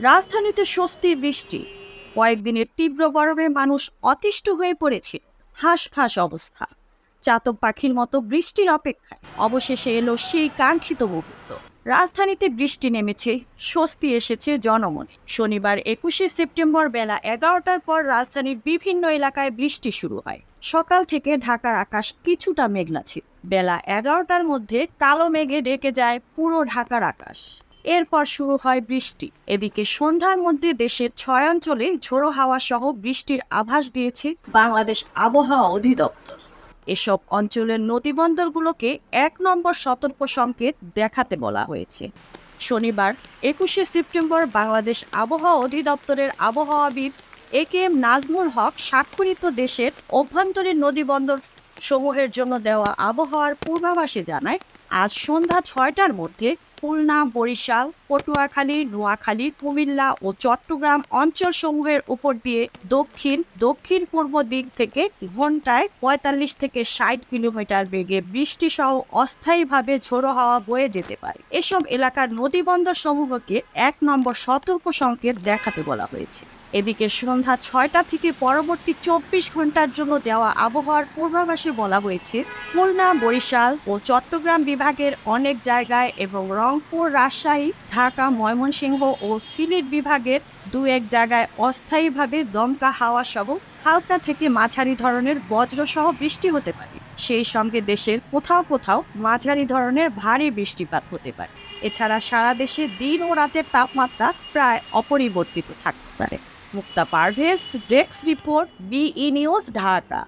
রাজধানীতে স্বস্তির বৃষ্টি। কয়েকদিনের তীব্র গরমে মানুষ অতিষ্ঠ হয়ে পড়েছে। হাঁসফাঁস অবস্থা। চাতক পাখির মতো বৃষ্টির অপেক্ষায় অবশেষে এলো সেই কাঙ্ক্ষিত মুহূর্ত। রাজধানীতে বৃষ্টি নেমেছে, স্বস্তি এসেছে জনমনে। শনিবার 21শে সেপ্টেম্বর বেলা 11টার পর রাজধানীর বিভিন্ন এলাকায় বৃষ্টি শুরু হয়। সকাল থেকে ঢাকার আকাশ কিছুটা মেঘলা ছিল। বেলা 11টার মধ্যে কালো মেঘে ঢেকে যায় পুরো ঢাকার আকাশ। এরপর শুরু হয় বৃষ্টি। এদিকে সন্ধ্যার মধ্যে দেশের 6 অঞ্চলে ঝোড়ো হাওয়া সহ বৃষ্টির আভাস দিয়েছে বাংলাদেশ আবহাওয়া অধিদপ্তর। এসব অঞ্চলের নদীবন্দরগুলোকে 1 নম্বর সতর্ক সংকেত দেখাতে বলা হয়েছে। শনিবার 21শে সেপ্টেম্বর বাংলাদেশ আবহাওয়া অধিদপ্তরের আবহাওয়াবিদ এ.কে.এম. নাজমুল হক স্বাক্ষরিত দেশের অভ্যন্তরীণ নদীবন্দর সমূহের জন্য দেওয়া আবহাওয়ার পূর্বাভাসে জানায়, আজ সন্ধ্যা 6টার মধ্যে খুলনা, বরিশাল, পটুয়াখালী, নোয়াখালী, কুমিল্লা ও চট্টগ্রাম অঞ্চলসমূহের উপর দিয়ে দক্ষিণ পূর্ব দিক থেকে ঘন্টায় 45 থেকে 60 কিলোমিটার বেগে বৃষ্টি সহ অস্থায়ীভাবে ঝোড়ো হাওয়া বয়ে যেতে পারে। এসব এলাকার নদীবন্দর সমূহকে 1 নম্বর সতর্ক সংকেত দেখাতে বলা হয়েছে। এদিকে সন্ধ্যা 6টা থেকে পরবর্তী 24 ঘন্টার জন্য দেওয়া আবহাওয়ার পূর্বাভাসে বলা হয়েছে, খুলনা, বরিশাল ও চট্টগ্রাম বিভাগের অনেক জায়গায় এবং রংপুর, রাজশাহী, ঢাকা, ময়মনসিংহ ও সিলেট বিভাগের 2-1 জায়গায় অস্থায়ীভাবে দমকা হাওয়া সহ হালকা থেকে মাঝারি ধরনের বজ্রসহ বৃষ্টি হতে পারে। সেই সঙ্গে দেশের কোথাও কোথাও মাঝারি ধরনের ভারী বৃষ্টিপাত হতে পারে। এছাড়া সারা দেশে দিন ও রাতের তাপমাত্রা প্রায় অপরিবর্তিত থাকতে পারে। Mukta Parvez, desk report, B E news, Dhaka.